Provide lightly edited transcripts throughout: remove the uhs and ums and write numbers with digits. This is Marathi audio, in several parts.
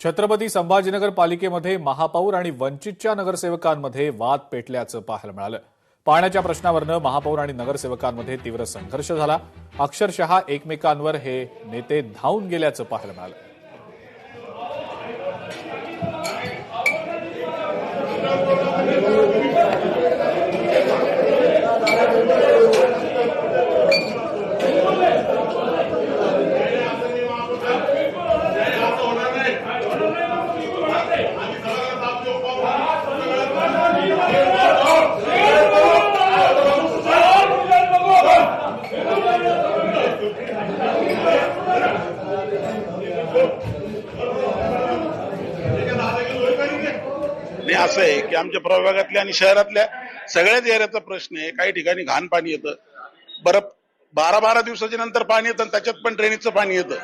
छत्रपती संभाजीनगर पालिकेमध्ये महापौर आणि वंचितच्या नगरसेवकांमध्ये वाद पेटल्याचं पाहायला मिळालं। पाण्याच्या प्रश्नावरनं महापौर आणि नगरसेवकांमध्ये तीव्र संघर्ष झाला। अक्षरशः एकमेकांवर हे नेते धावून गेल्याचं पाहायला मिळालं। असं आहे की आमच्या प्रभागातल्या आणि शहरातल्या सगळ्याच एरियाचा प्रश्न आहे। काही ठिकाणी घाण पाणी येतं, बरं 12 दिवसाच्या नंतर पाणी येतं आणि त्याच्यात पण ड्रेनेजचं पाणी येतं।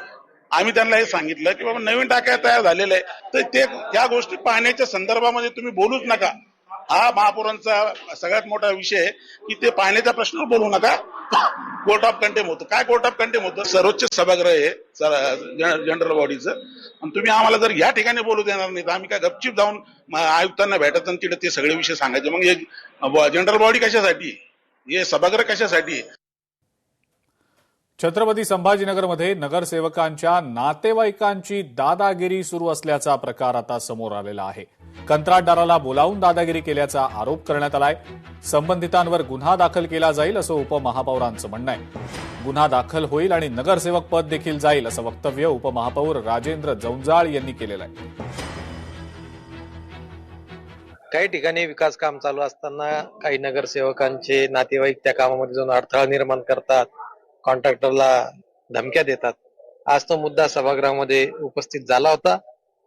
आम्ही त्यांना हे सांगितलं की बाबा नवीन टाक्या तयार झालेल्या आहे, तर ते त्या गोष्टी पाण्याच्या संदर्भामध्ये तुम्ही बोलूच नका। हा महापौरांचा सगळ्यात मोठा विषय आहे की ते पाण्याच्या प्रश्नावर बोलू नका। कोर्ट ऑफ कंटेम होतं। काय कोर्ट ऑफ कंटेम होतं? सर्वोच्च सभागृह आहे जनरल बॉडीचं, आणि तुम्ही आम्हाला जर या ठिकाणी बोलू देणार नाही तर आम्ही काय गपचीप जाऊन आयुक्तांना भेटत आणि तिथे ते सगळे विषय सांगायचे। मग हे जनरल बॉडी कशासाठी, हे सभागृह कशासाठी? छत्रपती संभाजीनगरमध्ये नगरसेवकांच्या नातेवाईकांची दादागिरी सुरू असल्याचा प्रकार आता समोर आलेला आहे। कंत्राटदाराला बोलावून दादागिरी केल्याचा आरोप करण्यात आलाय। संबंधितांवर गुन्हा दाखल केला जाईल असं उपमहापौरांचं म्हणणं आहे। गुन्हा दाखल होईल आणि नगरसेवक पद देखील जाईल असं वक्तव्य उपमहापौर राजेंद्र जौंजाळ यांनी केलेलं आहे। काही ठिकाणी विकास काम चालू असताना काही नगरसेवकांचे नातेवाईक त्या कामामध्ये जाऊन अडथळा निर्माण करतात, कॉन्ट्रॅक्टरला धमक्या देतात। आज तो मुद्दा सभागृहामध्ये उपस्थित झाला होता।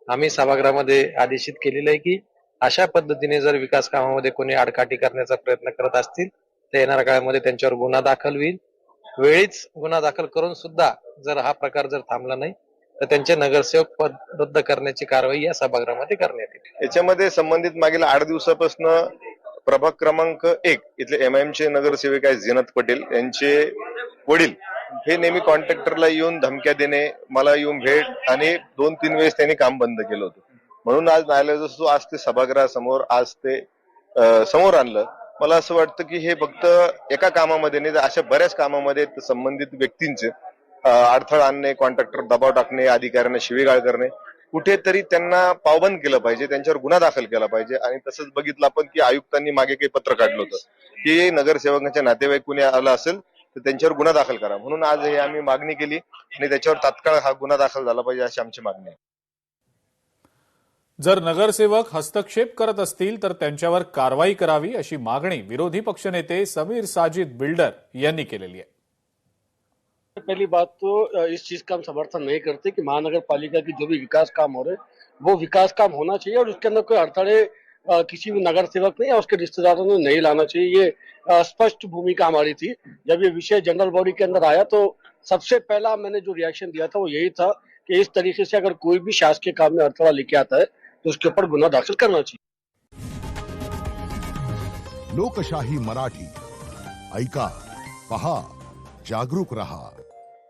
आम्ही सभागृहामध्ये आदेशित केलेलं आहे की अशा पद्धतीने जर विकास कामामध्ये कोणी आडकाठी करण्याचा प्रयत्न करत असतील तर येणाऱ्या काळामध्ये त्यांच्यावर गुन्हा दाखल होईल। वेळीच गुन्हा दाखल करून सुद्धा जर हा प्रकार जर थांबला नाही तर त्यांचे नगरसेवक पद रद्द करण्याची कारवाई या सभागृहामध्ये करण्यात येईल। याच्यामध्ये संबंधित मागील 8 दिवसापासून प्रभाग क्रमांक 1 इथले एमआयएमचे नगरसेवक आहे झीनत पटेल यांचे वडील हे नेहमी कॉन्ट्रॅक्टरला येऊन धमक्या देणे, मला येऊन भेट, आणि 2-3 वेळेस त्यांनी काम बंद केलं होतं। म्हणून आज न्यायालयाचं आज ते सभागृहासमोर आज ते समोर आणलं। मला असं वाटतं की हे फक्त एका कामामध्ये नाही तर अशा बऱ्याच कामामध्ये संबंधित व्यक्तींचे अडथळा आणणे, कॉन्ट्रॅक्टर दबाव टाकणे, अधिकाऱ्यांना शिवीगाळ करणे, कुठेतरी त्यांना पावबंद केलं पाहिजे, त्यांच्यावर गुन्हा दाखल केला पाहिजे। आणि तसंच बघितलं आपण की आयुक्तांनी मागे काही पत्र काढलं होतं की नगरसेवकांच्या नातेवाईक कुणी आलं असेल तर त्यांच्यावर गुन्हा दाखल करा, म्हणून आज हे आम्ही मागणी केली आणि त्याच्यावर तात्काळ हा गुन्हा दाखल झाला पाहिजे अशी आमची मागणी आहे। जर नगरसेवक हस्तक्षेप करत असतील तर त्यांच्यावर कारवाई करावी अशी मागणी विरोधी पक्षनेते समीर साजिद बिल्डर यांनी केलेली आहे। पहली बात तो इस चीज का हम समर्थन नहीं करते कि महानगर पालिका की जो भी विकास काम हो रहे वो विकास काम होना चाहिए और उसके अंदर कोई अड़थड़े किसी भी नगर सेवक ने या उसके रिश्तेदारों ने नहीं लाना चाहिए। ये स्पष्ट भूमिका हमारी थी। जब ये विषय जनरल बॉडी के अंदर आया तो सबसे पहला मैंने जो रिएक्शन दिया था वो यही था कि इस तरीके से अगर कोई भी शासकीय काम में अड़थड़ा लेके आता है तो उसके ऊपर गुन्हा दाखिल करना चाहिए। लोकशाही मराठी ऐका, पहा, जागरूक रहा।